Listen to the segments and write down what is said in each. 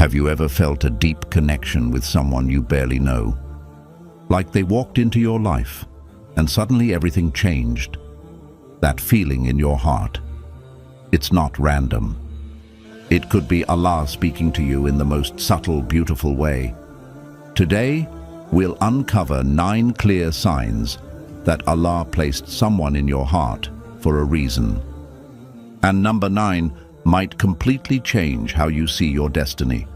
Have you ever felt a deep connection with someone you barely know? Like they walked into your life, and suddenly everything changed. That feeling in your heart. It's not random. It could be Allah speaking to you in the most subtle, beautiful way. Today, we'll uncover 9 clear signs that Allah placed someone in your heart for a reason. And number 9 might completely change how you see your destiny.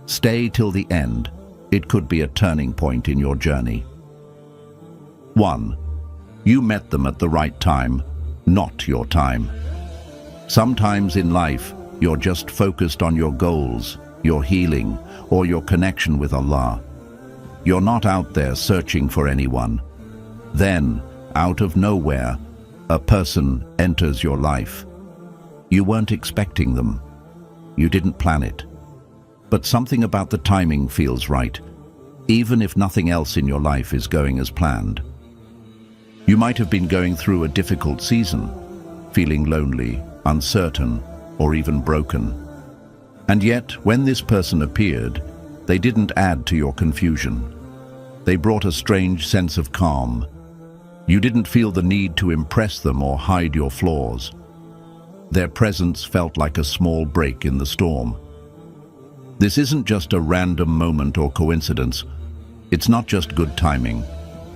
Stay till the end. It could be a turning point in your journey. 1. You met them at the right time, not your time. Sometimes in life, you're just focused on your goals, your healing, or your connection with Allah. You're not out there searching for anyone. Then, out of nowhere, a person enters your life. You weren't expecting them. You didn't plan it. But something about the timing feels right, even if nothing else in your life is going as planned. You might have been going through a difficult season, feeling lonely, uncertain, or even broken. And yet, when this person appeared, they didn't add to your confusion. They brought a strange sense of calm. You didn't feel the need to impress them or hide your flaws. Their presence felt like a small break in the storm. This isn't just a random moment or coincidence. It's not just good timing.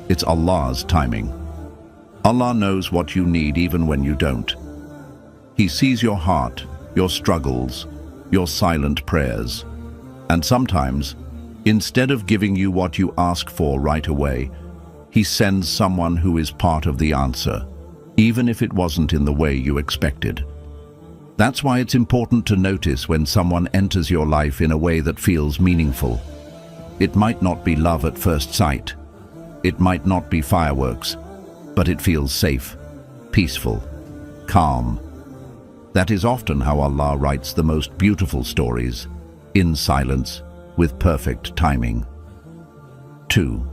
It's Allah's timing. Allah knows what you need even when you don't. He sees your heart, your struggles, your silent prayers. And sometimes, instead of giving you what you ask for right away, He sends someone who is part of the answer, even if it wasn't in the way you expected. That's why it's important to notice when someone enters your life in a way that feels meaningful. It might not be love at first sight. It might not be fireworks, but it feels safe, peaceful, calm. That is often how Allah writes the most beautiful stories, in silence, with perfect timing. 2.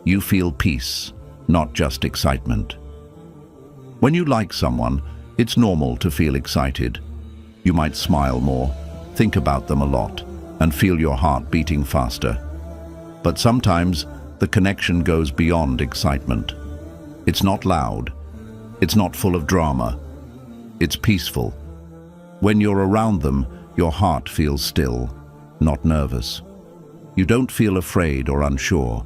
You feel peace, not just excitement. When you like someone, it's normal to feel excited. You might smile more, think about them a lot, and feel your heart beating faster. But sometimes, the connection goes beyond excitement. It's not loud. It's not full of drama. It's peaceful. When you're around them, your heart feels still, not nervous. You don't feel afraid or unsure.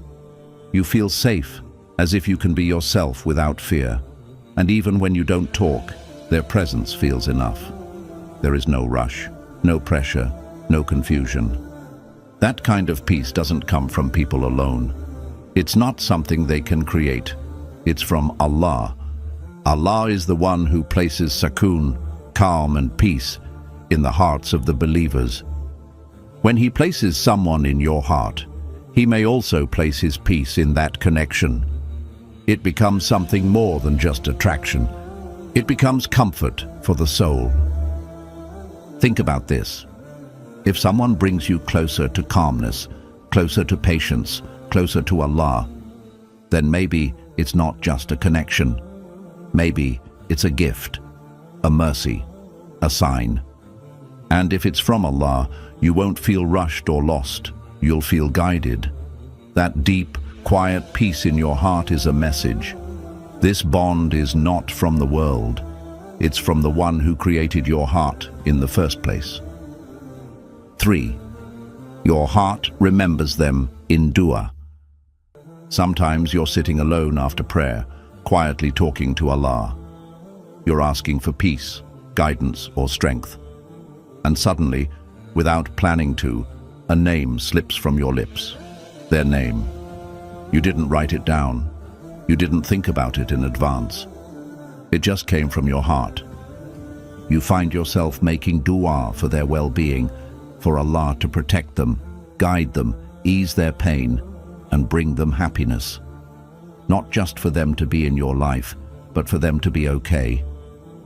You feel safe, as if you can be yourself without fear. And even when you don't talk, their presence feels enough. There is no rush, no pressure, no confusion. That kind of peace doesn't come from people alone. It's not something they can create. It's from Allah. Allah is the one who places sakoon, calm and peace, in the hearts of the believers. When He places someone in your heart, He may also place His peace in that connection. It becomes something more than just attraction. It becomes comfort for the soul. Think about this. If someone brings you closer to calmness, closer to patience, closer to Allah, then maybe it's not just a connection. Maybe it's a gift, a mercy, a sign. And if it's from Allah, you won't feel rushed or lost. You'll feel guided. That deep, quiet peace in your heart is a message. This bond is not from the world. It's from the one who created your heart in the first place. 3. Your heart remembers them in dua. Sometimes you're sitting alone after prayer, quietly talking to Allah. You're asking for peace, guidance, or strength. And suddenly, without planning to, a name slips from your lips. Their name. You didn't write it down. You didn't think about it in advance. It just came from your heart. You find yourself making dua for their well-being, for Allah to protect them, guide them, ease their pain, and bring them happiness. Not just for them to be in your life, but for them to be okay,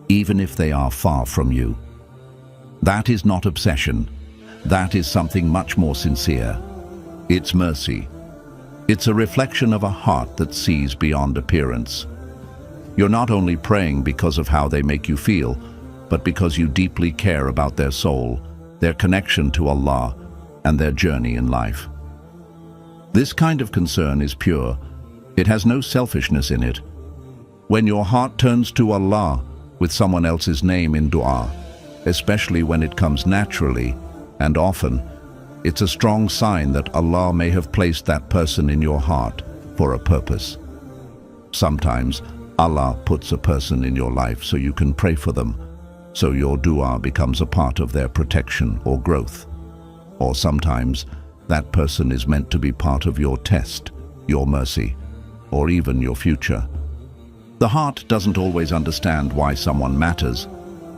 even if they are far from you. That is not obsession. That is something much more sincere. It's mercy. It's a reflection of a heart that sees beyond appearance. You're not only praying because of how they make you feel, but because you deeply care about their soul, their connection to Allah, and their journey in life. This kind of concern is pure. It has no selfishness in it. When your heart turns to Allah with someone else's name in dua, especially when it comes naturally and often, it's a strong sign that Allah may have placed that person in your heart for a purpose. Sometimes Allah puts a person in your life so you can pray for them, so your dua becomes a part of their protection or growth. Or sometimes that person is meant to be part of your test, your mercy, or even your future. The heart doesn't always understand why someone matters,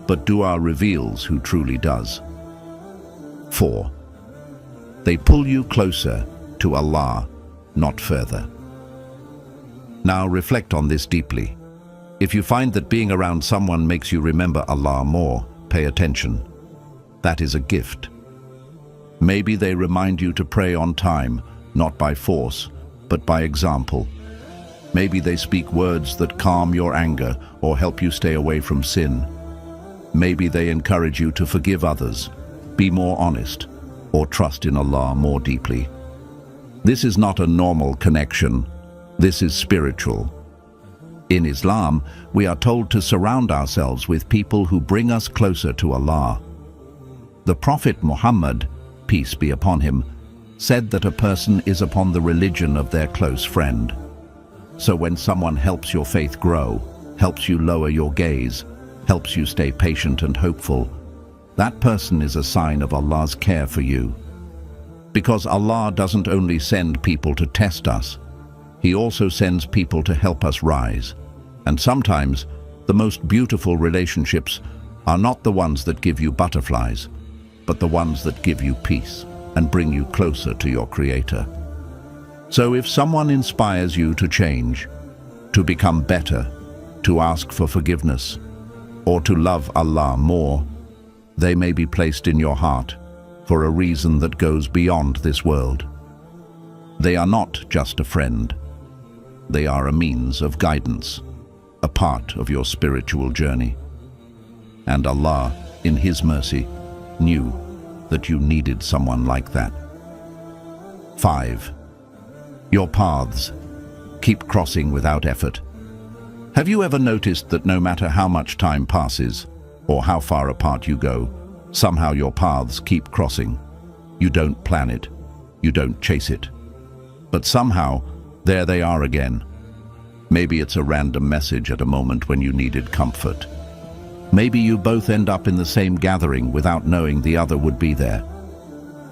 but dua reveals who truly does. 4. They pull you closer to Allah, not further. Now reflect on this deeply. If you find that being around someone makes you remember Allah more, pay attention. That is a gift. Maybe they remind you to pray on time, not by force, but by example. Maybe they speak words that calm your anger or help you stay away from sin. Maybe they encourage you to forgive others, be more honest, or trust in Allah more deeply. This is not a normal connection. This is spiritual. In Islam, we are told to surround ourselves with people who bring us closer to Allah. The Prophet Muhammad, peace be upon him, said that a person is upon the religion of their close friend. So when someone helps your faith grow, helps you lower your gaze, helps you stay patient and hopeful, that person is a sign of Allah's care for you. Because Allah doesn't only send people to test us, He also sends people to help us rise. And sometimes, the most beautiful relationships are not the ones that give you butterflies, but the ones that give you peace and bring you closer to your Creator. So if someone inspires you to change, to become better, to ask for forgiveness, or to love Allah more, they may be placed in your heart for a reason that goes beyond this world. They are not just a friend. They are a means of guidance, a part of your spiritual journey. And Allah, in His mercy, knew that you needed someone like that. 5. Your paths keep crossing without effort. Have you ever noticed that no matter how much time passes, or how far apart you go, somehow your paths keep crossing? You don't plan it, you don't chase it, but somehow there they are again. Maybe it's a random message at a moment when you needed comfort. Maybe you both end up in the same gathering without knowing the other would be there.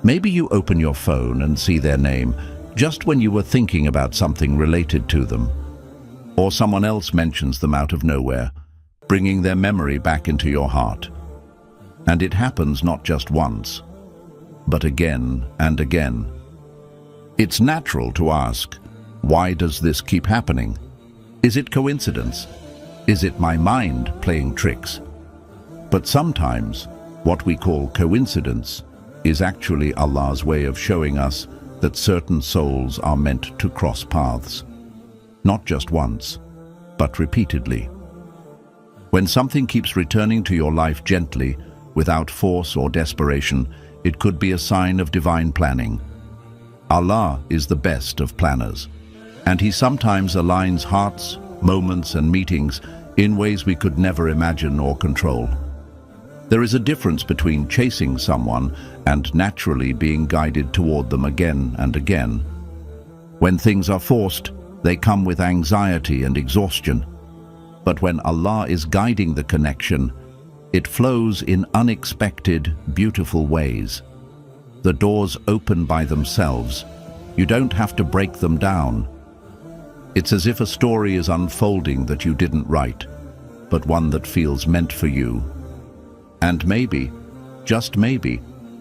Maybe you open your phone and see their name just when you were thinking about something related to them. Or someone else mentions them out of nowhere, bringing their memory back into your heart. And it happens not just once, but again and again. It's natural to ask, why does this keep happening? Is it coincidence? Is it my mind playing tricks? But sometimes, what we call coincidence is actually Allah's way of showing us that certain souls are meant to cross paths. Not just once, but repeatedly. When something keeps returning to your life gently, without force or desperation, it could be a sign of divine planning. Allah is the best of planners, and He sometimes aligns hearts, moments, and meetings in ways we could never imagine or control. There is a difference between chasing someone and naturally being guided toward them again and again. When things are forced, they come with anxiety and exhaustion. But when Allah is guiding the connection, it flows in unexpected, beautiful ways. The doors open by themselves. You don't have to break them down. It's as if a story is unfolding that you didn't write, but one that feels meant for you. And maybe, just maybe,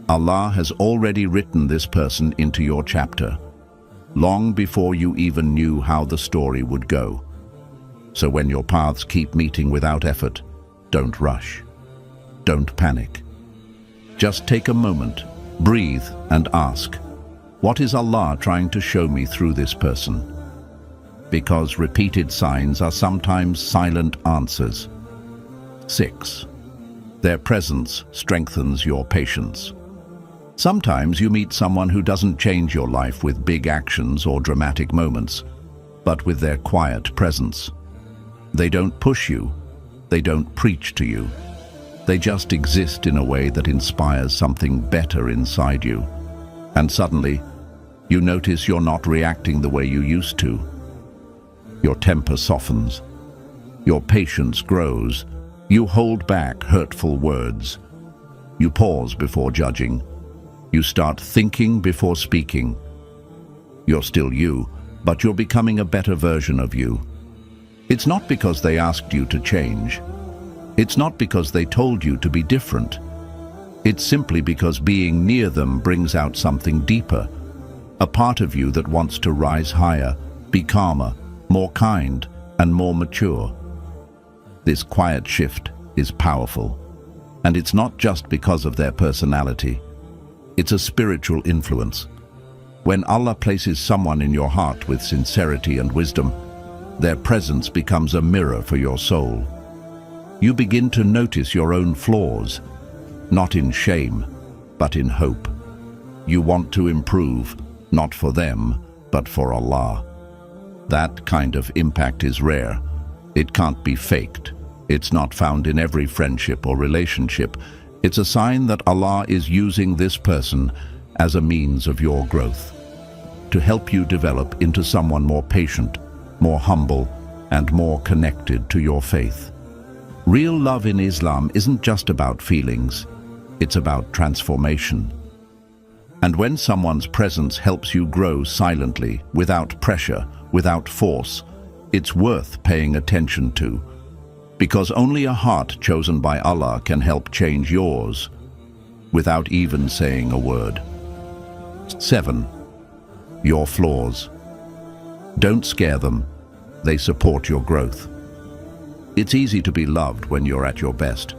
Allah has already written this person into your chapter, long before you even knew how the story would go. So when your paths keep meeting without effort, don't rush. Don't panic. Just take a moment, breathe, and ask, what is Allah trying to show me through this person? Because repeated signs are sometimes silent answers. 6. Their presence strengthens your patience. Sometimes you meet someone who doesn't change your life with big actions or dramatic moments, but with their quiet presence. They don't push you. They don't preach to you. They just exist in a way that inspires something better inside you. And suddenly, you notice you're not reacting the way you used to. Your temper softens. Your patience grows. You hold back hurtful words. You pause before judging. You start thinking before speaking. You're still you, but you're becoming a better version of you. It's not because they asked you to change. It's not because they told you to be different. It's simply because being near them brings out something deeper, a part of you that wants to rise higher, be calmer, more kind, and more mature. This quiet shift is powerful, and it's not just because of their personality. It's a spiritual influence. When Allah places someone in your heart with sincerity and wisdom, their presence becomes a mirror for your soul. You begin to notice your own flaws, not in shame, but in hope. You want to improve, not for them, but for Allah. That kind of impact is rare. It can't be faked. It's not found in every friendship or relationship. It's a sign that Allah is using this person as a means of your growth, to help you develop into someone more patient, more humble, and more connected to your faith. Real love in Islam isn't just about feelings, it's about transformation. And when someone's presence helps you grow silently, without pressure, without force, it's worth paying attention to. Because only a heart chosen by Allah can help change yours, without even saying a word. 7. Your flaws. Don't scare them. They support your growth. It's easy to be loved when you're at your best,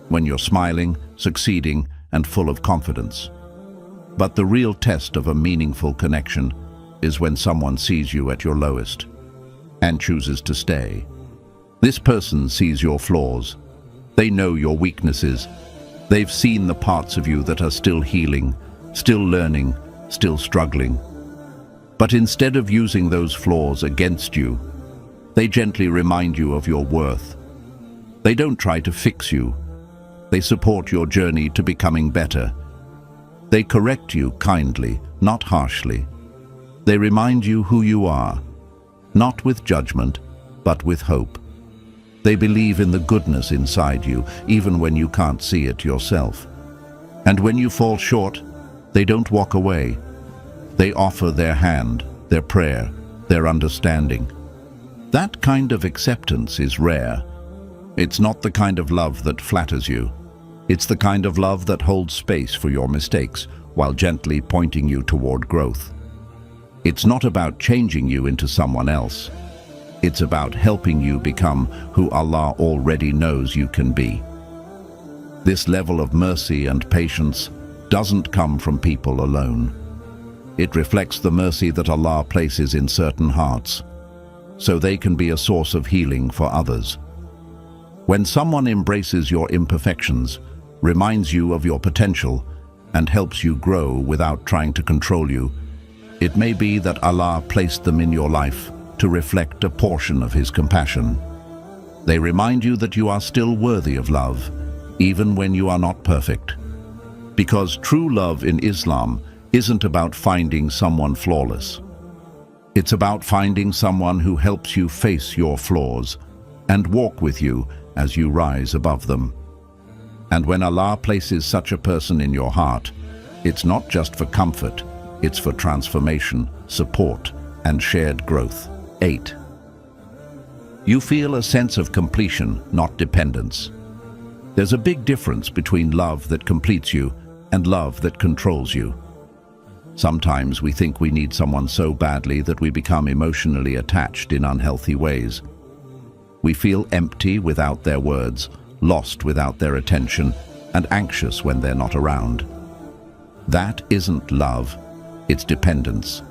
when you're smiling, succeeding, and full of confidence. But the real test of a meaningful connection is when someone sees you at your lowest and chooses to stay. This person sees your flaws. They know your weaknesses. They've seen the parts of you that are still healing, still learning, still struggling. But instead of using those flaws against you, they gently remind you of your worth. They don't try to fix you. They support your journey to becoming better. They correct you kindly, not harshly. They remind you who you are, not with judgment, but with hope. They believe in the goodness inside you, even when you can't see it yourself. And when you fall short, they don't walk away. They offer their hand, their prayer, their understanding. That kind of acceptance is rare. It's not the kind of love that flatters you. It's the kind of love that holds space for your mistakes while gently pointing you toward growth. It's not about changing you into someone else. It's about helping you become who Allah already knows you can be. This level of mercy and patience doesn't come from people alone. It reflects the mercy that Allah places in certain hearts, so they can be a source of healing for others. When someone embraces your imperfections, reminds you of your potential, and helps you grow without trying to control you, it may be that Allah placed them in your life to reflect a portion of His compassion. They remind you that you are still worthy of love, even when you are not perfect. Because true love in Islam isn't about finding someone flawless. It's about finding someone who helps you face your flaws and walk with you as you rise above them. And when Allah places such a person in your heart, it's not just for comfort, it's for transformation, support, and shared growth. 8. You feel a sense of completion, not dependence. There's a big difference between love that completes you and love that controls you. Sometimes we think we need someone so badly that we become emotionally attached in unhealthy ways. We feel empty without their words, lost without their attention, and anxious when they're not around. That isn't love, it's dependence,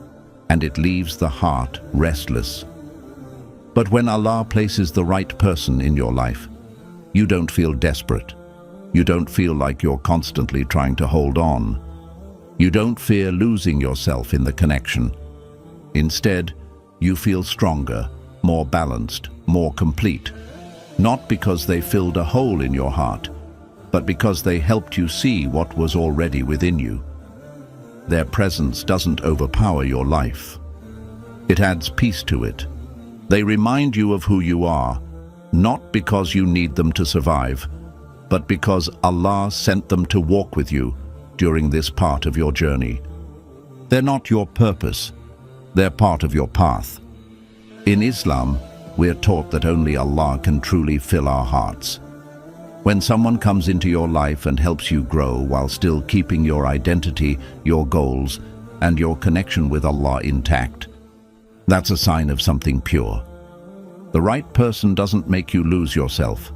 and it leaves the heart restless. But when Allah places the right person in your life, you don't feel desperate. You don't feel like you're constantly trying to hold on. You don't fear losing yourself in the connection. Instead, you feel stronger, more balanced, more complete. Not because they filled a hole in your heart, but because they helped you see what was already within you. Their presence doesn't overpower your life. It adds peace to it. They remind you of who you are, not because you need them to survive, but because Allah sent them to walk with you during this part of your journey. They're not your purpose, they're part of your path. In Islam, we're taught that only Allah can truly fill our hearts. When someone comes into your life and helps you grow while still keeping your identity, your goals, and your connection with Allah intact, that's a sign of something pure. The right person doesn't make you lose yourself.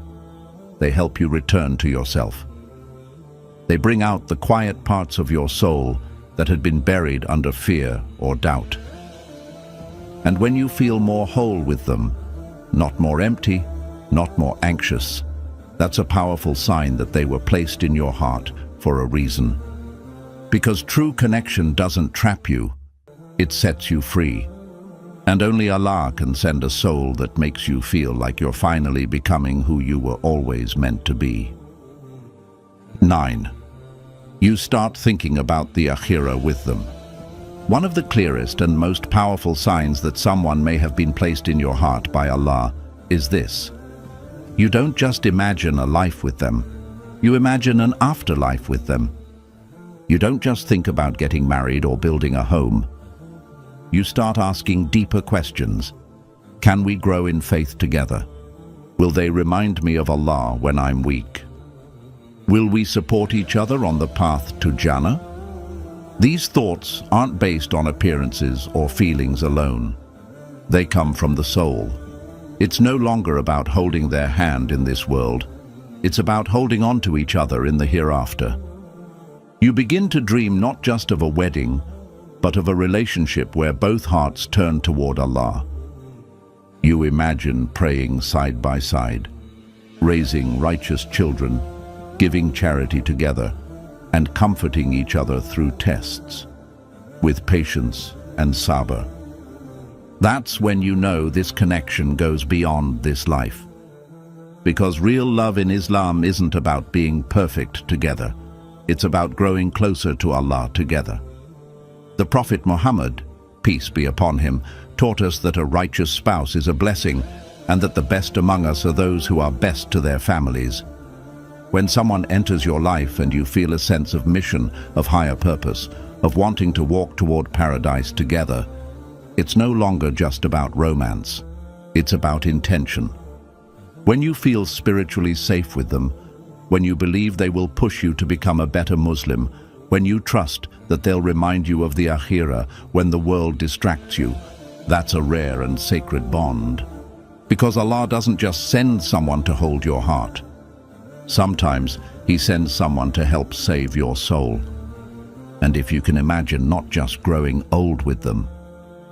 They help you return to yourself. They bring out the quiet parts of your soul that had been buried under fear or doubt. And when you feel more whole with them, not more empty, not more anxious, that's a powerful sign that they were placed in your heart for a reason. Because true connection doesn't trap you, it sets you free. And only Allah can send a soul that makes you feel like you're finally becoming who you were always meant to be. 9. You start thinking about the Akhirah with them. One of the clearest and most powerful signs that someone may have been placed in your heart by Allah is this. You don't just imagine a life with them, you imagine an afterlife with them. You don't just think about getting married or building a home. You start asking deeper questions. Can we grow in faith together? Will they remind me of Allah when I'm weak? Will we support each other on the path to Jannah? These thoughts aren't based on appearances or feelings alone. They come from the soul. It's no longer about holding their hand in this world. It's about holding on to each other in the hereafter. You begin to dream not just of a wedding, but of a relationship where both hearts turn toward Allah. You imagine praying side by side, raising righteous children, giving charity together, and comforting each other through tests, with patience and sabr. That's when you know this connection goes beyond this life. Because real love in Islam isn't about being perfect together. It's about growing closer to Allah together. The Prophet Muhammad, peace be upon him, taught us that a righteous spouse is a blessing and that the best among us are those who are best to their families. When someone enters your life and you feel a sense of mission, of higher purpose, of wanting to walk toward paradise together, it's no longer just about romance. It's about intention. When you feel spiritually safe with them, when you believe they will push you to become a better Muslim, when you trust that they'll remind you of the Akhirah when the world distracts you, that's a rare and sacred bond. Because Allah doesn't just send someone to hold your heart. Sometimes He sends someone to help save your soul. And if you can imagine not just growing old with them,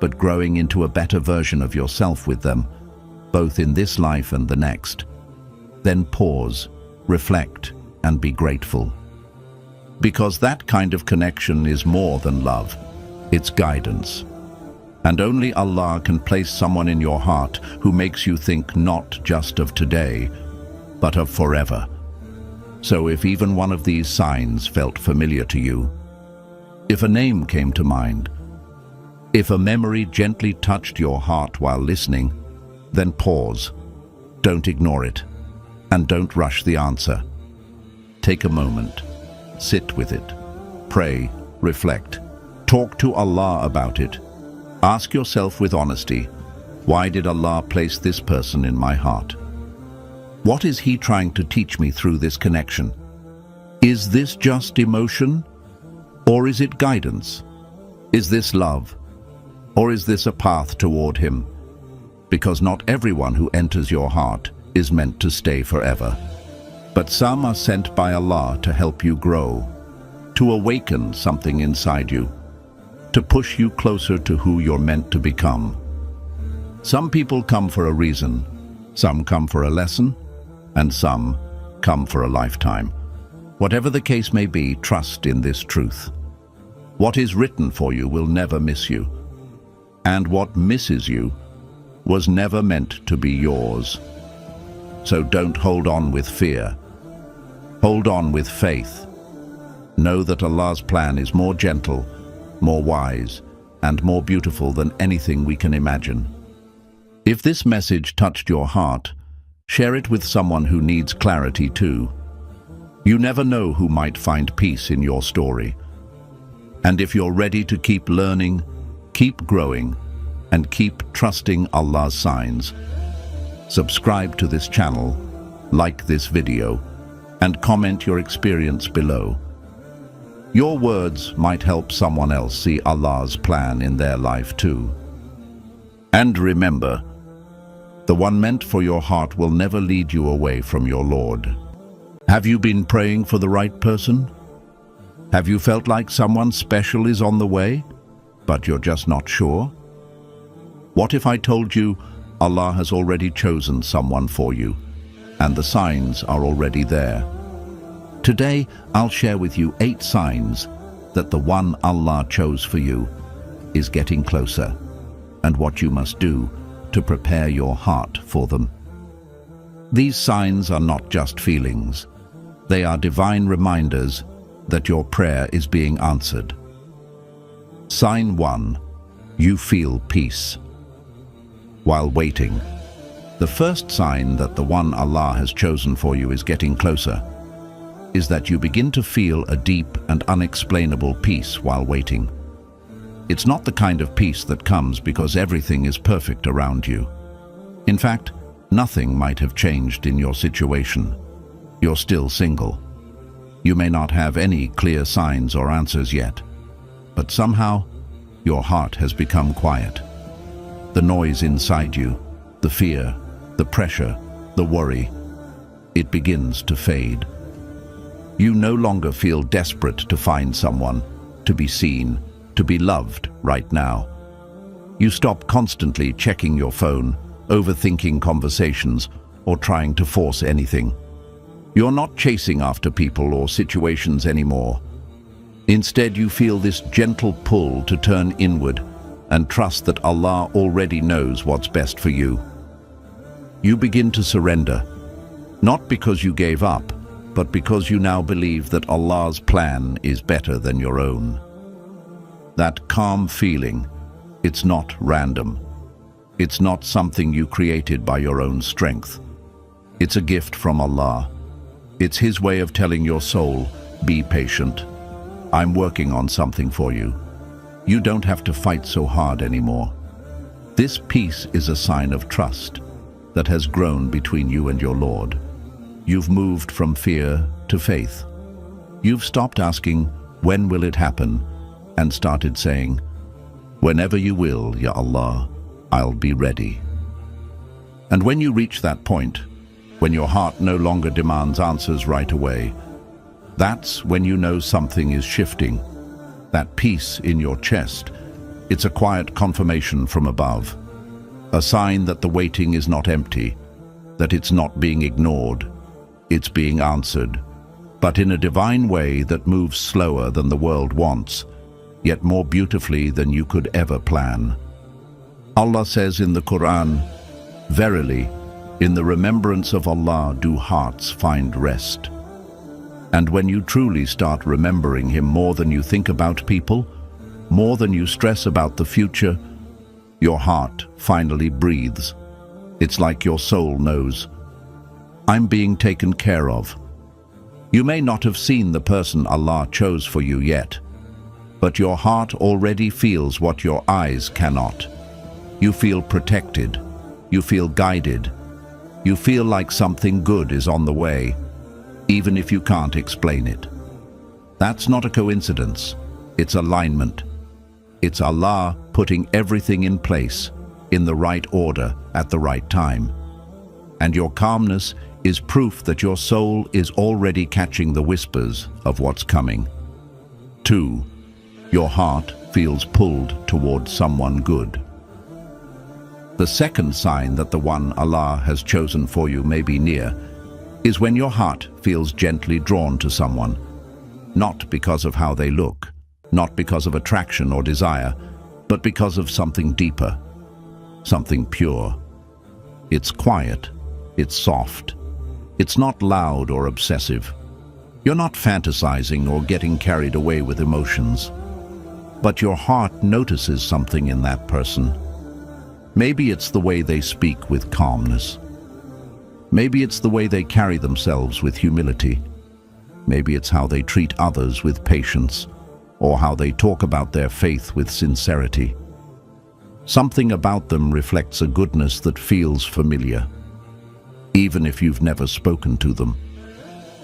but growing into a better version of yourself with them, both in this life and the next, then pause, reflect, and be grateful. Because that kind of connection is more than love, it's guidance. And only Allah can place someone in your heart who makes you think not just of today, but of forever. So if even one of these signs felt familiar to you, if a name came to mind, if a memory gently touched your heart while listening, then pause. Don't ignore it, and don't rush the answer. Take a moment, sit with it, pray, reflect, talk to Allah about it. Ask yourself with honesty, why did Allah place this person in my heart? What is He trying to teach me through this connection? Is this just emotion? Or is it guidance? Is this love? Or is this a path toward Him? Because not everyone who enters your heart is meant to stay forever. But some are sent by Allah to help you grow, to awaken something inside you, to push you closer to who you're meant to become. Some people come for a reason, some come for a lesson, and some come for a lifetime. Whatever the case may be, trust in this truth. What is written for you will never miss you, and what misses you was never meant to be yours. So don't hold on with fear. Hold on with faith. Know that Allah's plan is more gentle, more wise, and more beautiful than anything we can imagine. If this message touched your heart, share it with someone who needs clarity too. You never know who might find peace in your story. And if you're ready to keep learning, keep growing, and keep trusting Allah's signs, subscribe to this channel, like this video, and comment your experience below. Your words might help someone else see Allah's plan in their life too. And remember, the one meant for your heart will never lead you away from your Lord. Have you been praying for the right person? Have you felt like someone special is on the way, but you're just not sure? What if I told you Allah has already chosen someone for you, and the signs are already there? Today, I'll share with you 8 signs that the one Allah chose for you is getting closer, and what you must do to prepare your heart for them. These signs are not just feelings. They are divine reminders that your prayer is being answered. Sign 1. You feel peace. While waiting, the first sign that the one Allah has chosen for you is getting closer is that you begin to feel a deep and unexplainable peace while waiting. It's not the kind of peace that comes because everything is perfect around you. In fact, nothing might have changed in your situation. You're still single. You may not have any clear signs or answers yet, but somehow your heart has become quiet. The noise inside you, the fear, the pressure, the worry, it begins to fade. You no longer feel desperate to find someone, to be seen, to be loved right now. You stop constantly checking your phone, overthinking conversations, or trying to force anything. You're not chasing after people or situations anymore. Instead, you feel this gentle pull to turn inward and trust that Allah already knows what's best for you. You begin to surrender, not because you gave up, but because you now believe that Allah's plan is better than your own. That calm feeling, it's not random. It's not something you created by your own strength. It's a gift from Allah. It's His way of telling your soul, be patient. I'm working on something for you. You don't have to fight so hard anymore. This peace is a sign of trust that has grown between you and your Lord. You've moved from fear to faith. You've stopped asking, when will it happen? And started saying, whenever you will, Ya Allah, I'll be ready. And when you reach that point, when your heart no longer demands answers right away, that's when you know something is shifting. That peace in your chest, it's a quiet confirmation from above. A sign that the waiting is not empty, that it's not being ignored. It's being answered, but in a divine way that moves slower than the world wants, yet more beautifully than you could ever plan. Allah says in the Qur'an, verily, in the remembrance of Allah do hearts find rest. And when you truly start remembering Him more than you think about people, more than you stress about the future, your heart finally breathes. It's like your soul knows, I'm being taken care of. You may not have seen the person Allah chose for you yet, but your heart already feels what your eyes cannot. You feel protected. You feel guided. You feel like something good is on the way, even if you can't explain it. That's not a coincidence. It's alignment. It's Allah putting everything in place, in the right order, at the right time. And your calmness is proof that your soul is already catching the whispers of what's coming. 2. Your heart feels pulled towards someone good. The second sign that the one Allah has chosen for you may be near is when your heart feels gently drawn to someone, not because of how they look, not because of attraction or desire, but because of something deeper, something pure. It's quiet, it's soft, it's not loud or obsessive. You're not fantasizing or getting carried away with emotions, but your heart notices something in that person. Maybe it's the way they speak with calmness. Maybe it's the way they carry themselves with humility. Maybe it's how they treat others with patience, or how they talk about their faith with sincerity. Something about them reflects a goodness that feels familiar, even if you've never spoken to them.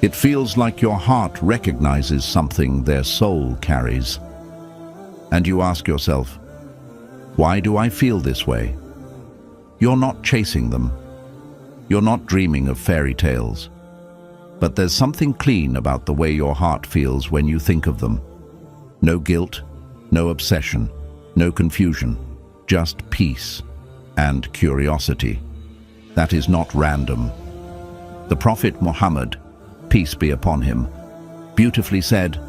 It feels like your heart recognizes something their soul carries. And you ask yourself, why do I feel this way? You're not chasing them. You're not dreaming of fairy tales. But there's something clean about the way your heart feels when you think of them. No guilt, no obsession, no confusion, just peace and curiosity. That is not random. The Prophet Muhammad, peace be upon him, beautifully said,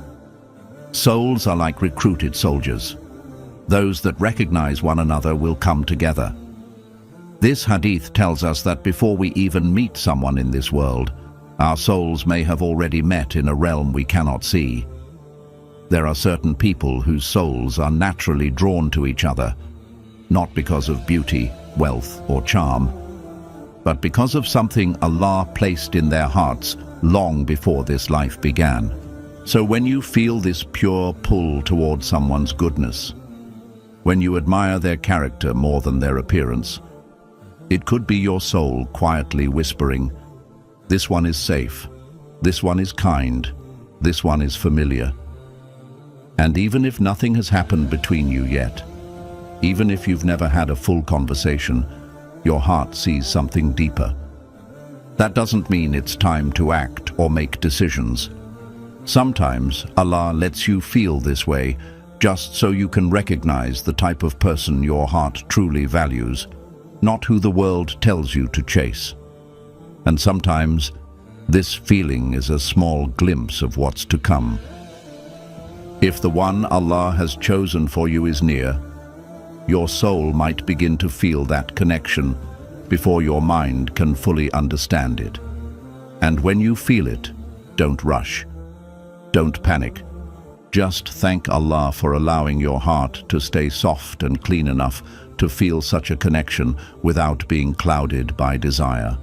"Souls are like recruited soldiers. Those that recognize one another will come together." This hadith tells us that before we even meet someone in this world, our souls may have already met in a realm we cannot see. There are certain people whose souls are naturally drawn to each other, not because of beauty, wealth, or charm, but because of something Allah placed in their hearts long before this life began. So when you feel this pure pull toward someone's goodness, when you admire their character more than their appearance, it could be your soul quietly whispering, "This one is safe, this one is kind, this one is familiar." And even if nothing has happened between you yet, even if you've never had a full conversation, your heart sees something deeper. That doesn't mean it's time to act or make decisions. Sometimes Allah lets you feel this way just so you can recognize the type of person your heart truly values, not who the world tells you to chase. And sometimes this feeling is a small glimpse of what's to come. If the one Allah has chosen for you is near, your soul might begin to feel that connection before your mind can fully understand it. And when you feel it, don't rush. Don't panic. Just thank Allah for allowing your heart to stay soft and clean enough to feel such a connection without being clouded by desire.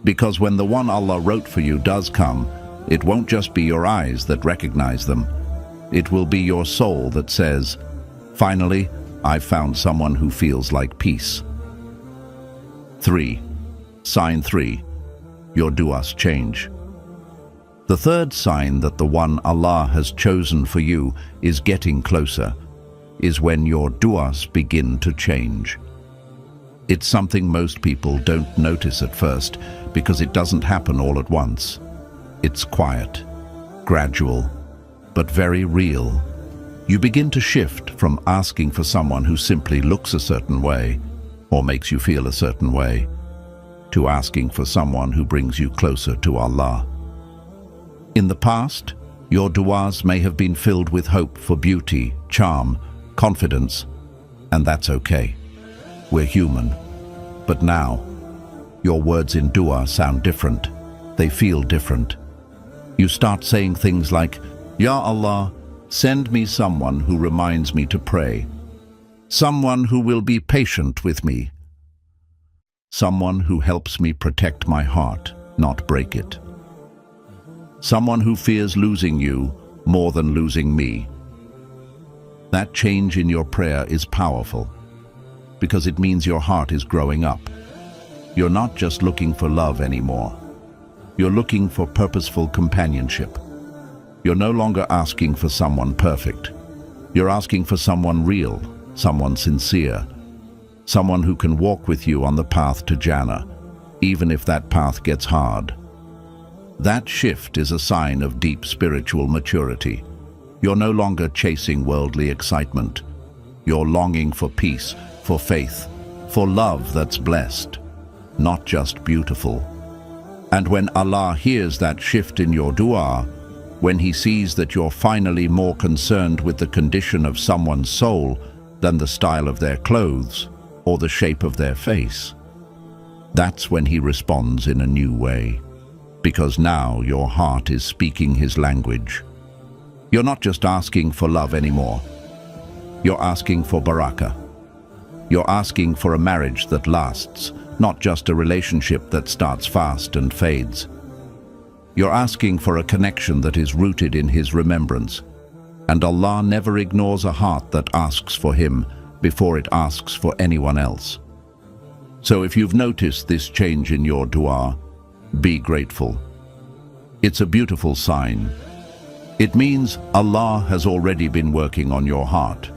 Because when the one Allah wrote for you does come, it won't just be your eyes that recognize them. It will be your soul that says, "Finally, I've found someone who feels like peace." 3. Sign 3. Your du'as change. The third sign that the one Allah has chosen for you is getting closer is when your du'as begin to change. It's something most people don't notice at first because it doesn't happen all at once. It's quiet, gradual, but very real. You begin to shift from asking for someone who simply looks a certain way or makes you feel a certain way to asking for someone who brings you closer to Allah. In the past, your du'as may have been filled with hope for beauty, charm, confidence, and that's okay. We're human. But now, your words in du'a sound different. They feel different. You start saying things like, "Ya Allah, send me someone who reminds me to pray. Someone who will be patient with me. Someone who helps me protect my heart, not break it. Someone who fears losing you more than losing me." That change in your prayer is powerful because it means your heart is growing up. You're not just looking for love anymore. You're looking for purposeful companionship. You're no longer asking for someone perfect. You're asking for someone real, someone sincere, someone who can walk with you on the path to Jannah, even if that path gets hard. That shift is a sign of deep spiritual maturity. You're no longer chasing worldly excitement. You're longing for peace, for faith, for love that's blessed, not just beautiful. And when Allah hears that shift in your dua, when he sees that you're finally more concerned with the condition of someone's soul than the style of their clothes or the shape of their face. That's when he responds in a new way, because now your heart is speaking his language. You're not just asking for love anymore. You're asking for barakah. You're asking for a marriage that lasts, not just a relationship that starts fast and fades. You're asking for a connection that is rooted in his remembrance. And Allah never ignores a heart that asks for him before it asks for anyone else. So if you've noticed this change in your dua, be grateful. It's a beautiful sign. It means Allah has already been working on your heart,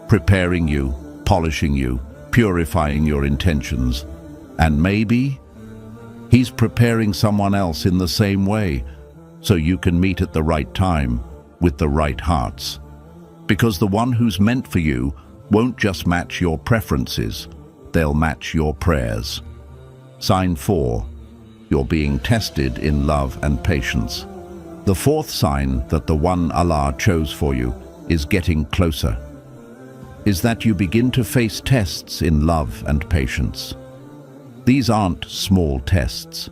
preparing you, polishing you, purifying your intentions, and maybe He's preparing someone else in the same way, so you can meet at the right time with the right hearts. Because the one who's meant for you won't just match your preferences, they'll match your prayers. Sign 4. You're being tested in love and patience. The fourth sign that the one Allah chose for you is getting closer, is that you begin to face tests in love and patience. These aren't small tests.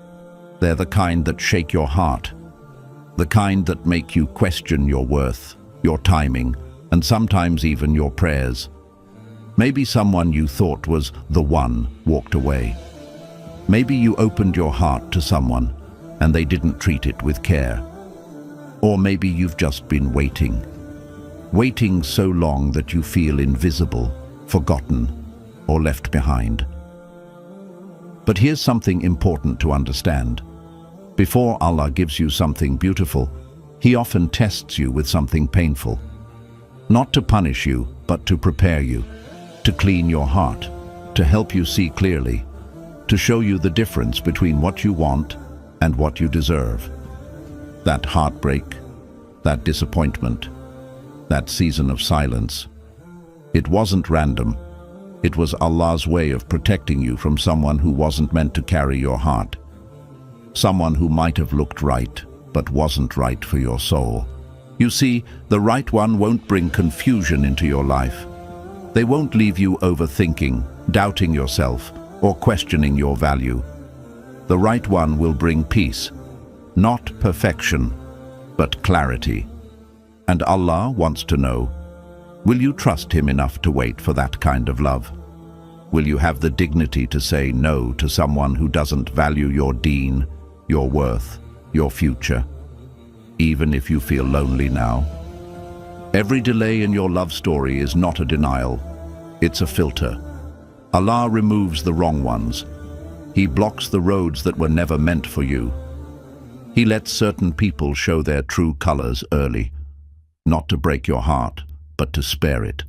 They're the kind that shake your heart, the kind that make you question your worth, your timing, and sometimes even your prayers. Maybe someone you thought was the one walked away. Maybe you opened your heart to someone and they didn't treat it with care. Or maybe you've just been waiting so long that you feel invisible, forgotten, or left behind. But here's something important to understand. Before Allah gives you something beautiful, He often tests you with something painful. Not to punish you, but to prepare you, to clean your heart, to help you see clearly, to show you the difference between what you want and what you deserve. That heartbreak, that disappointment, that season of silence. It wasn't random. It was Allah's way of protecting you from someone who wasn't meant to carry your heart. Someone who might have looked right, but wasn't right for your soul. You see, the right one won't bring confusion into your life. They won't leave you overthinking, doubting yourself, or questioning your value. The right one will bring peace, not perfection, but clarity. And Allah wants to know, will you trust Him enough to wait for that kind of love? Will you have the dignity to say no to someone who doesn't value your deen, your worth, your future, even if you feel lonely now? Every delay in your love story is not a denial, it's a filter. Allah removes the wrong ones. He blocks the roads that were never meant for you. He lets certain people show their true colors early, not to break your heart, but to spare it.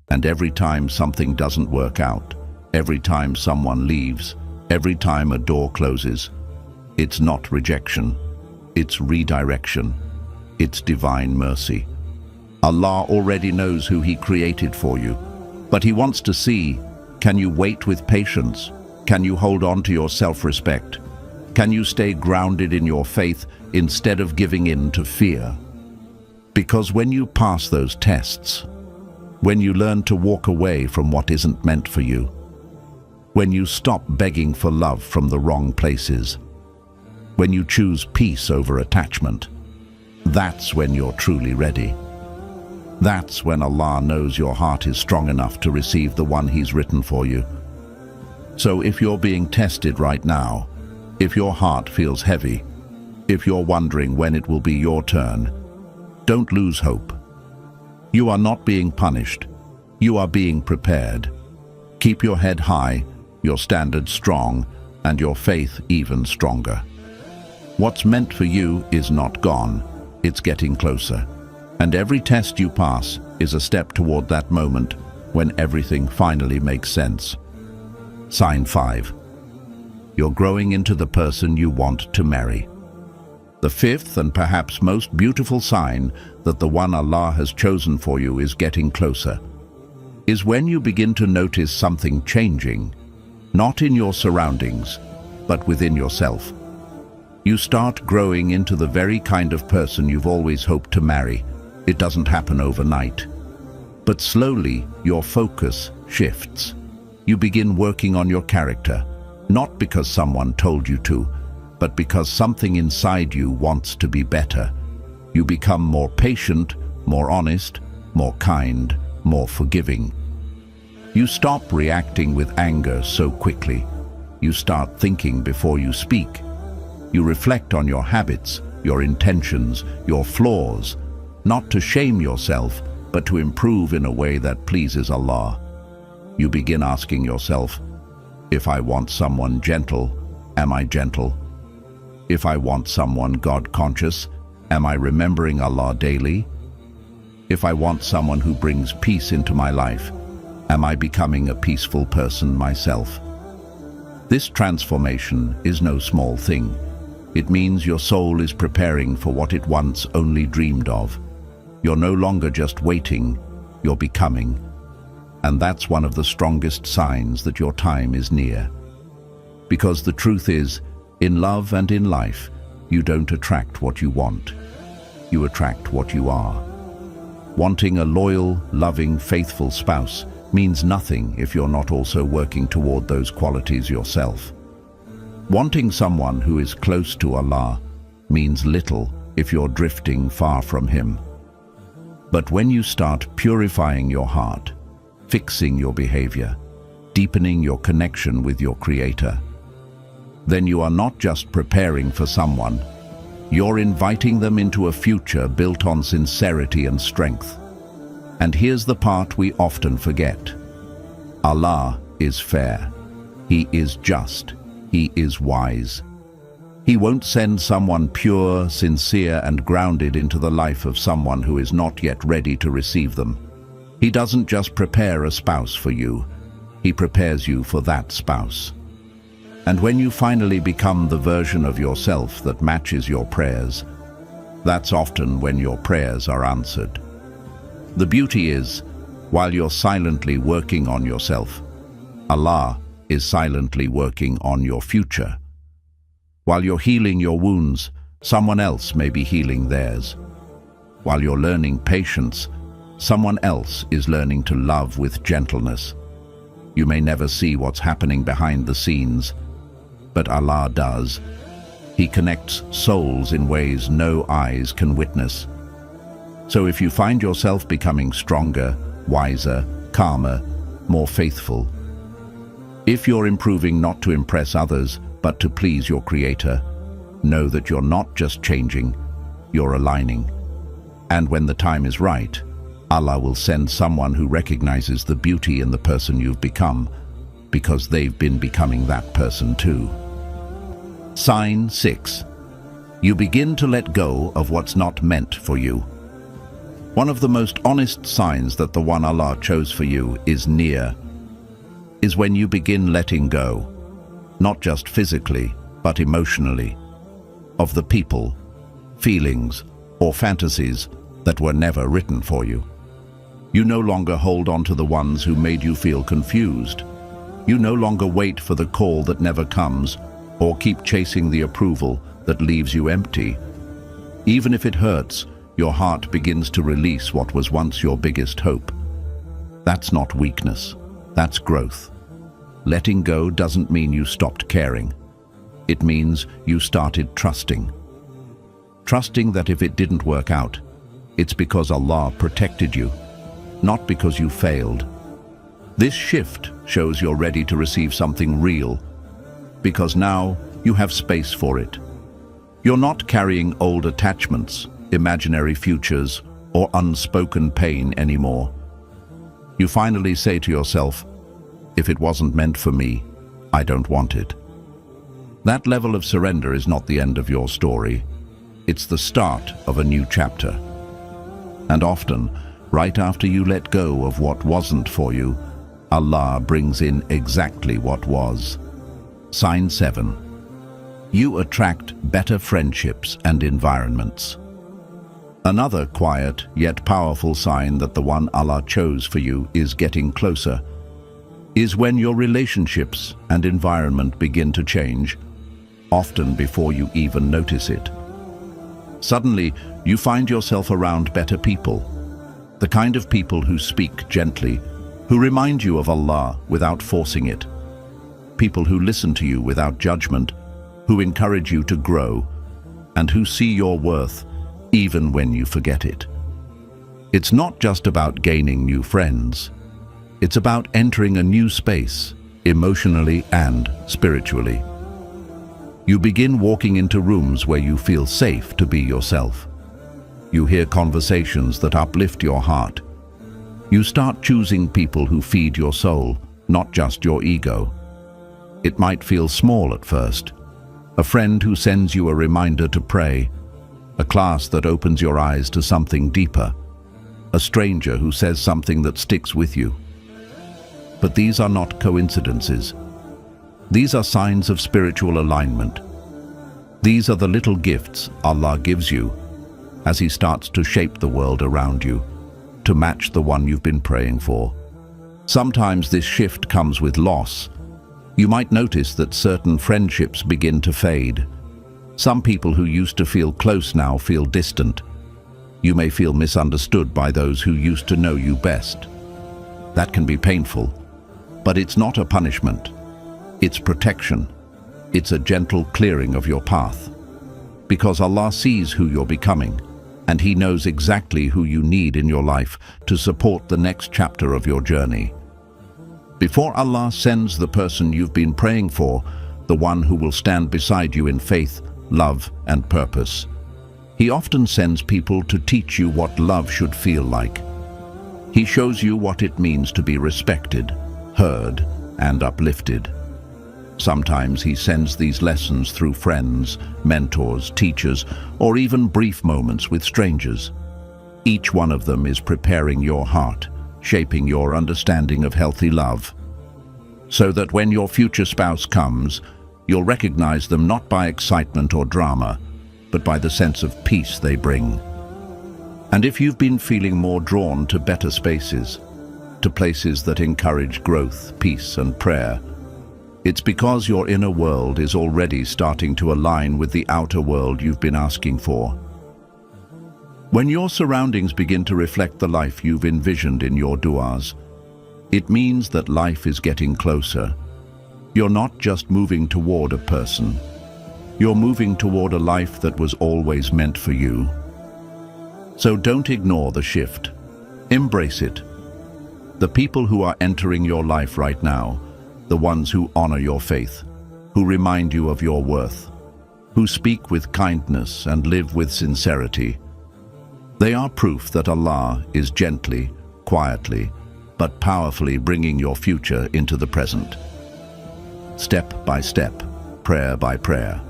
And every time something doesn't work out, every time someone leaves, every time a door closes, it's not rejection, it's redirection, it's divine mercy. Allah already knows who He created for you, but He wants to see, can you wait with patience? Can you hold on to your self-respect? Can you stay grounded in your faith instead of giving in to fear? Because when you pass those tests, when you learn to walk away from what isn't meant for you, when you stop begging for love from the wrong places, when you choose peace over attachment, that's when you're truly ready. That's when Allah knows your heart is strong enough to receive the one He's written for you. So if you're being tested right now, if your heart feels heavy, if you're wondering when it will be your turn, don't lose hope. You are not being punished. You are being prepared. Keep your head high, your standards strong, and your faith even stronger. What's meant for you is not gone. It's getting closer. And every test you pass is a step toward that moment when everything finally makes sense. Sign 5. You're growing into the person you want to marry. The fifth and perhaps most beautiful sign that the one Allah has chosen for you is getting closer, is when you begin to notice something changing, not in your surroundings, but within yourself. You start growing into the very kind of person you've always hoped to marry. It doesn't happen overnight. But slowly, your focus shifts. You begin working on your character, not because someone told you to, but because something inside you wants to be better. You become more patient, more honest, more kind, more forgiving. You stop reacting with anger so quickly. You start thinking before you speak. You reflect on your habits, your intentions, your flaws, not to shame yourself, but to improve in a way that pleases Allah. You begin asking yourself, if I want someone gentle, am I gentle? If I want someone God-conscious, am I remembering Allah daily? If I want someone who brings peace into my life, am I becoming a peaceful person myself? This transformation is no small thing. It means your soul is preparing for what it once only dreamed of. You're no longer just waiting, you're becoming. And that's one of the strongest signs that your time is near. Because the truth is, in love and in life, you don't attract what you want. You attract what you are. Wanting a loyal, loving, faithful spouse means nothing if you're not also working toward those qualities yourself. Wanting someone who is close to Allah means little if you're drifting far from Him. But when you start purifying your heart, fixing your behavior, deepening your connection with your Creator, then you are not just preparing for someone, you're inviting them into a future built on sincerity and strength. And here's the part we often forget. Allah is fair. He is just. He is wise. He won't send someone pure, sincere, and grounded into the life of someone who is not yet ready to receive them. He doesn't just prepare a spouse for you. He prepares you for that spouse. And when you finally become the version of yourself that matches your prayers, that's often when your prayers are answered. The beauty is, while you're silently working on yourself, Allah is silently working on your future. While you're healing your wounds, someone else may be healing theirs. While you're learning patience, someone else is learning to love with gentleness. You may never see what's happening behind the scenes, but Allah does. He connects souls in ways no eyes can witness. So if you find yourself becoming stronger, wiser, calmer, more faithful, if you're improving not to impress others, but to please your Creator, know that you're not just changing, you're aligning. And when the time is right, Allah will send someone who recognizes the beauty in the person you've become, because they've been becoming that person too. Sign 6. You begin to let go of what's not meant for you. One of the most honest signs that the one Allah chose for you is near, is when you begin letting go, not just physically, but emotionally, of the people, feelings, or fantasies that were never written for you. You no longer hold on to the ones who made you feel confused. You no longer wait for the call that never comes, or keep chasing the approval that leaves you empty. Even if it hurts, your heart begins to release what was once your biggest hope. That's not weakness, that's growth. Letting go doesn't mean you stopped caring. It means you started trusting. Trusting that if it didn't work out, it's because Allah protected you, not because you failed. This shift shows you're ready to receive something real, because now you have space for it. You're not carrying old attachments, imaginary futures, or unspoken pain anymore. You finally say to yourself, if it wasn't meant for me, I don't want it. That level of surrender is not the end of your story. It's the start of a new chapter. And often, right after you let go of what wasn't for you, Allah brings in exactly what was. Sign 7. You attract better friendships and environments. Another quiet yet powerful sign that the one Allah chose for you is getting closer is when your relationships and environment begin to change. often before you even notice it. Suddenly, you find yourself around better people, the kind of people who speak gently, who remind you of Allah without forcing it, people who listen to you without judgment, who encourage you to grow, and who see your worth even when you forget it. It's not just about gaining new friends. It's about entering a new space, emotionally and spiritually. You begin walking into rooms where you feel safe to be yourself. You hear conversations that uplift your heart. You start choosing people who feed your soul, not just your ego. It might feel small at first. A friend who sends you a reminder to pray, a class that opens your eyes to something deeper, a stranger who says something that sticks with you. But these are not coincidences. These are signs of spiritual alignment. These are the little gifts Allah gives you as He starts to shape the world around you to match the one you've been praying for. Sometimes this shift comes with loss. You might notice that certain friendships begin to fade. Some people who used to feel close now feel distant. You may feel misunderstood by those who used to know you best. That can be painful, but it's not a punishment. It's protection. It's a gentle clearing of your path. Because Allah sees who you're becoming, and He knows exactly who you need in your life to support the next chapter of your journey. Before Allah sends the person you've been praying for, the one who will stand beside you in faith, love, and purpose, He often sends people to teach you what love should feel like. He shows you what it means to be respected, heard, and uplifted. Sometimes He sends these lessons through friends, mentors, teachers, or even brief moments with strangers. Each one of them is preparing your heart, shaping your understanding of healthy love, so that when your future spouse comes, you'll recognize them not by excitement or drama, but by the sense of peace they bring. And if you've been feeling more drawn to better spaces, to places that encourage growth, peace, and prayer, it's because your inner world is already starting to align with the outer world you've been asking for. When your surroundings begin to reflect the life you've envisioned in your du'as, it means that life is getting closer. You're not just moving toward a person. You're moving toward a life that was always meant for you. So don't ignore the shift. Embrace it. The people who are entering your life right now, the ones who honor your faith, who remind you of your worth, who speak with kindness and live with sincerity, they are proof that Allah is gently, quietly, but powerfully bringing your future into the present. Step by step, prayer by prayer.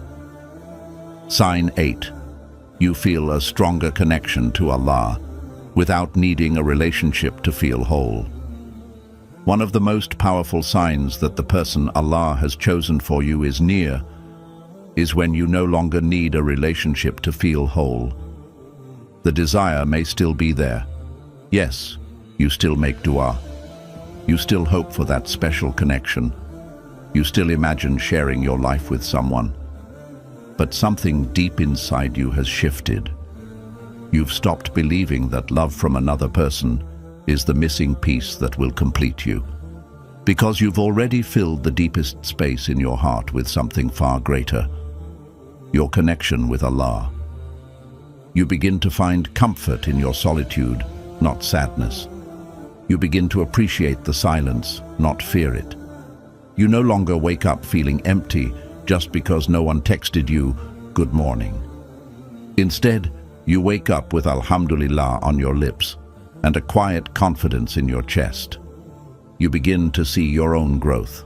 Sign 8. You feel a stronger connection to Allah without needing a relationship to feel whole. One of the most powerful signs that the person Allah has chosen for you is near is when you no longer need a relationship to feel whole. The desire may still be there. Yes, you still make dua. You still hope for that special connection. You still imagine sharing your life with someone. But something deep inside you has shifted. You've stopped believing that love from another person is the missing piece that will complete you, because you've already filled the deepest space in your heart with something far greater, your connection with Allah. You begin to find comfort in your solitude, not sadness. You begin to appreciate the silence, not fear it. You no longer wake up feeling empty just because no one texted you, "Good morning." Instead, you wake up with Alhamdulillah on your lips and a quiet confidence in your chest. You begin to see your own growth,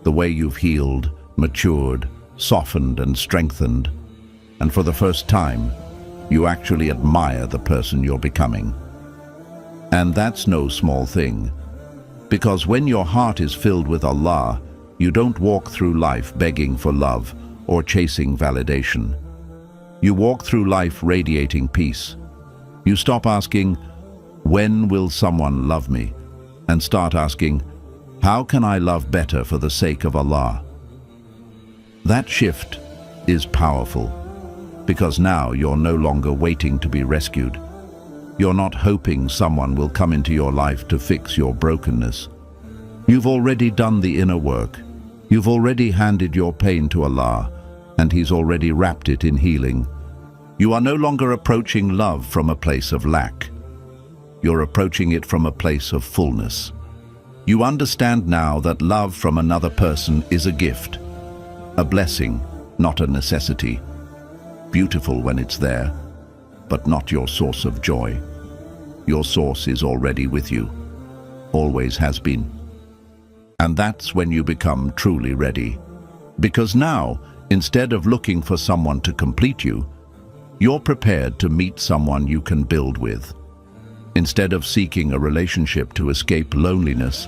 the way you've healed, matured, softened, and strengthened. And for the first time, you actually admire the person you're becoming. And that's no small thing, because when your heart is filled with Allah, you don't walk through life begging for love or chasing validation. You walk through life radiating peace. You stop asking, "When will someone love me?" and start asking, "How can I love better for the sake of Allah?" That shift, is powerful, because now you're no longer waiting to be rescued. You're not hoping someone will come into your life to fix your brokenness. You've already done the inner work. You've already handed your pain to Allah, and He's already wrapped it in healing. You are no longer approaching love from a place of lack. You're approaching it from a place of fullness. You understand now that love from another person is a gift, a blessing, not a necessity. Beautiful when it's there, but not your source of joy. Your source is already with you, always has been. And that's when you become truly ready. Because now, instead of looking for someone to complete you, you're prepared to meet someone you can build with. Instead of seeking a relationship to escape loneliness,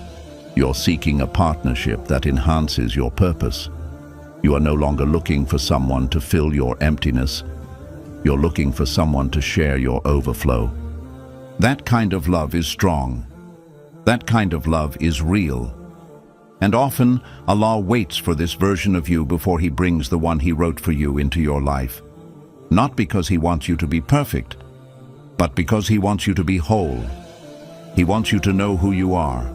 you're seeking a partnership that enhances your purpose. You are no longer looking for someone to fill your emptiness. You're looking for someone to share your overflow. That kind of love is strong. That kind of love is real. And often, Allah waits for this version of you before He brings the one He wrote for you into your life. Not because He wants you to be perfect, but because He wants you to be whole. He wants you to know who you are,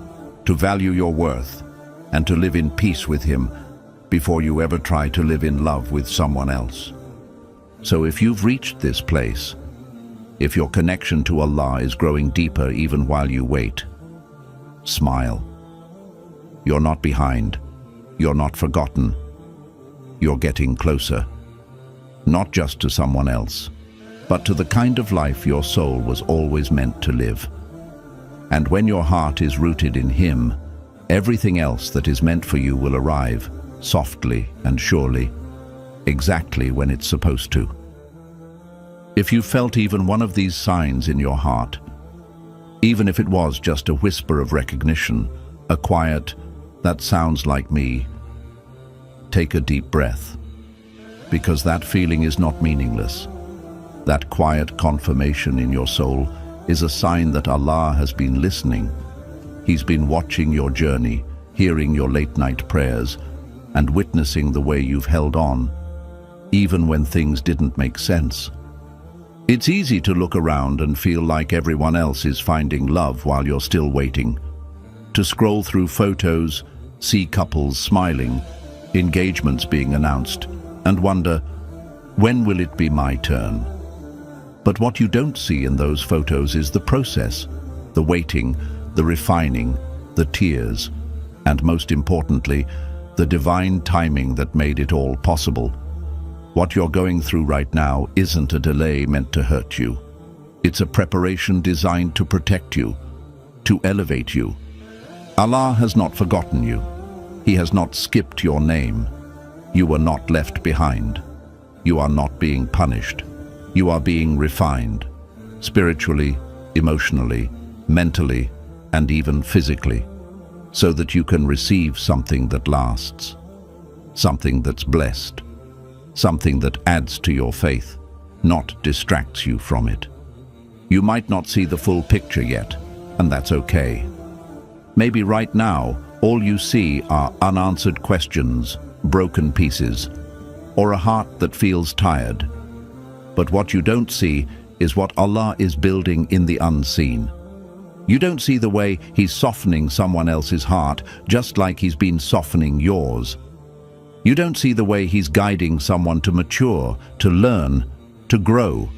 to value your worth, and to live in peace with Him before you ever try to live in love with someone else. So if you've reached this place, if your connection to Allah is growing deeper even while you wait, smile. You're not behind. You're not forgotten. You're getting closer. Not just to someone else, but to the kind of life your soul was always meant to live. And when your heart is rooted in Him, everything else that is meant for you will arrive, softly and surely, exactly when it's supposed to. If you felt even one of these signs in your heart, even if it was just a whisper of recognition, a quiet, "That sounds like me," take a deep breath, because that feeling is not meaningless. That quiet confirmation in your soul is a sign that Allah has been listening. He's been watching your journey, hearing your late-night prayers, and witnessing the way you've held on, even when things didn't make sense. It's easy to look around and feel like everyone else is finding love while you're still waiting. To scroll through photos, see couples smiling, engagements being announced, and wonder, when will it be my turn? But what you don't see in those photos is the process, the waiting, the refining, the tears, and most importantly, the divine timing that made it all possible. What you're going through right now isn't a delay meant to hurt you. It's a preparation designed to protect you, to elevate you. Allah has not forgotten you. He has not skipped your name. You were not left behind. You are not being punished. You are being refined, spiritually, emotionally, mentally, and even physically, so that you can receive something that lasts, something that's blessed, something that adds to your faith, not distracts you from it. You might not see the full picture yet, and that's okay. Maybe right now, all you see are unanswered questions, broken pieces, or a heart that feels tired. But what you don't see is what Allah is building in the unseen. You don't see the way He's softening someone else's heart, just like He's been softening yours. You don't see the way He's guiding someone to mature, to learn, to grow,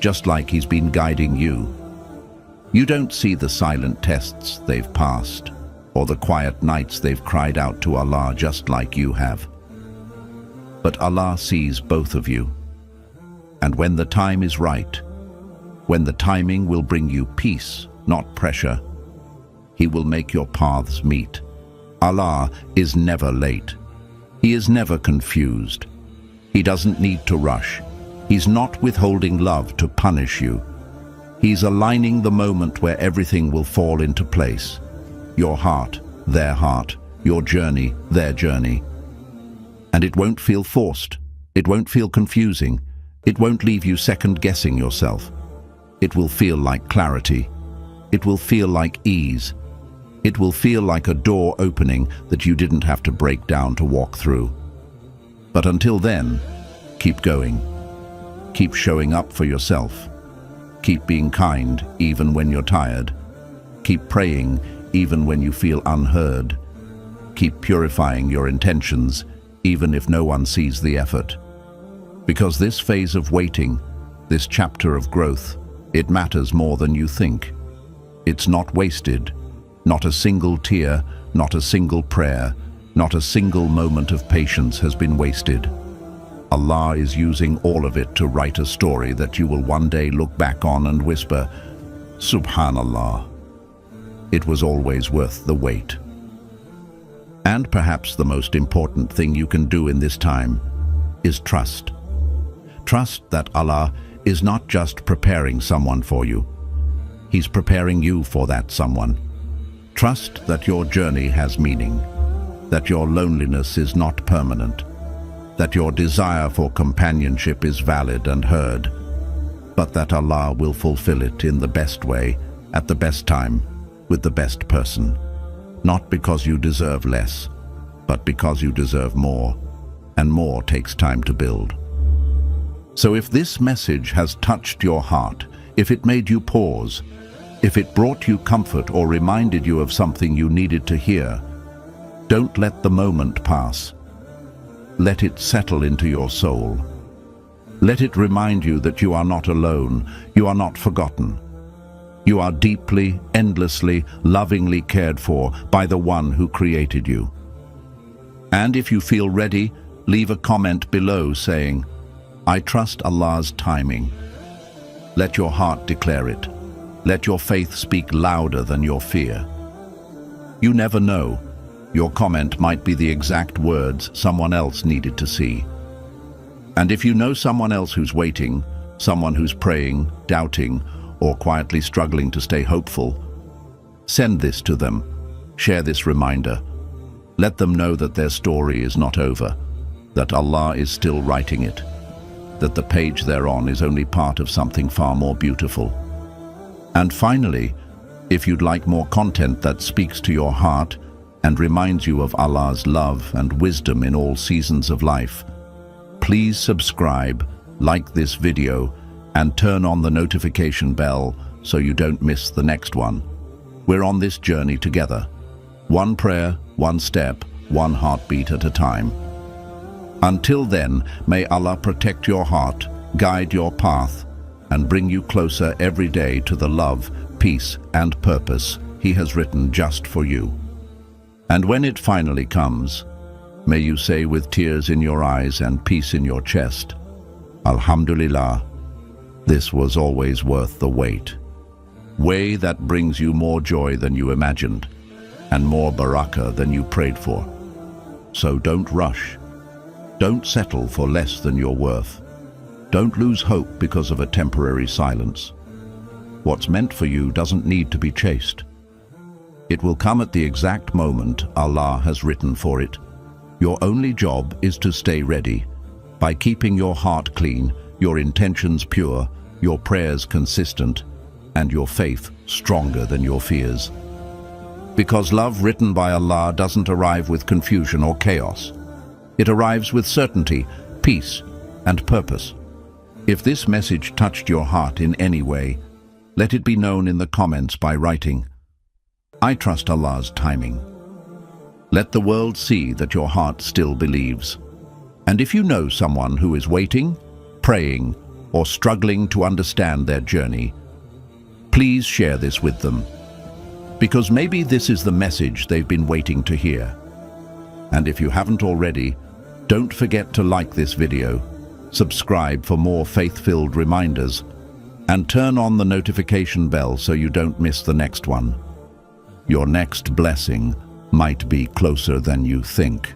just like He's been guiding you. You don't see the silent tests they've passed, or the quiet nights they've cried out to Allah just like you have. But Allah sees both of you. And when the time is right, when the timing will bring you peace, not pressure, He will make your paths meet. Allah is never late. He is never confused. He doesn't need to rush. He's not withholding love to punish you. He's aligning the moment where everything will fall into place. Your heart, their heart, your journey, their journey. And it won't feel forced. It won't feel confusing. It won't leave you second-guessing yourself. It will feel like clarity. It will feel like ease. It will feel like a door opening that you didn't have to break down to walk through. But until then, keep going. Keep showing up for yourself. Keep being kind even when you're tired. Keep praying even when you feel unheard. Keep purifying your intentions even if no one sees the effort. Because this phase of waiting, this chapter of growth, it matters more than you think. It's not wasted. Not a single tear, not a single prayer, not a single moment of patience has been wasted. Allah is using all of it to write a story that you will one day look back on and whisper, Subhanallah. It was always worth the wait. And perhaps the most important thing you can do in this time is trust. Trust that Allah is not just preparing someone for you. He's preparing you for that someone. Trust that your journey has meaning, that your loneliness is not permanent, that your desire for companionship is valid and heard, but that Allah will fulfill it in the best way, at the best time, with the best person. Not because you deserve less, but because you deserve more, and more takes time to build. So if this message has touched your heart, if it made you pause, if it brought you comfort or reminded you of something you needed to hear, don't let the moment pass. Let it settle into your soul. Let it remind you that you are not alone, you are not forgotten. You are deeply, endlessly, lovingly cared for by the one who created you. And if you feel ready, leave a comment below saying, I trust Allah's timing. Let your heart declare it. Let your faith speak louder than your fear. You never know. Your comment might be the exact words someone else needed to see. And if you know someone else who's waiting, someone who's praying, doubting, or quietly struggling to stay hopeful, send this to them. Share this reminder. Let them know that their story is not over, that Allah is still writing it, that the page they're on is only part of something far more beautiful. And finally, if you'd like more content that speaks to your heart and reminds you of Allah's love and wisdom in all seasons of life, please subscribe, like this video, and turn on the notification bell so you don't miss the next one. We're on this journey together. One prayer, one step, one heartbeat at a time. Until then, may Allah protect your heart, guide your path, and bring you closer every day to the love, peace, and purpose He has written just for you. And when it finally comes, may you say with tears in your eyes and peace in your chest, Alhamdulillah, this was always worth the wait. Way that brings you more joy than you imagined, and more barakah than you prayed for. So don't rush. Don't settle for less than you're worth. Don't lose hope because of a temporary silence. What's meant for you doesn't need to be chased. It will come at the exact moment Allah has written for it. Your only job is to stay ready by keeping your heart clean, your intentions pure, your prayers consistent, and your faith stronger than your fears. Because love written by Allah doesn't arrive with confusion or chaos. It arrives with certainty, peace, and purpose. If this message touched your heart in any way, let it be known in the comments by writing, I trust Allah's timing. Let the world see that your heart still believes. And if you know someone who is waiting, praying, or struggling to understand their journey, please share this with them. Because maybe this is the message they've been waiting to hear. And if you haven't already, don't forget to like this video, subscribe for more faith-filled reminders, and turn on the notification bell so you don't miss the next one. Your next blessing might be closer than you think.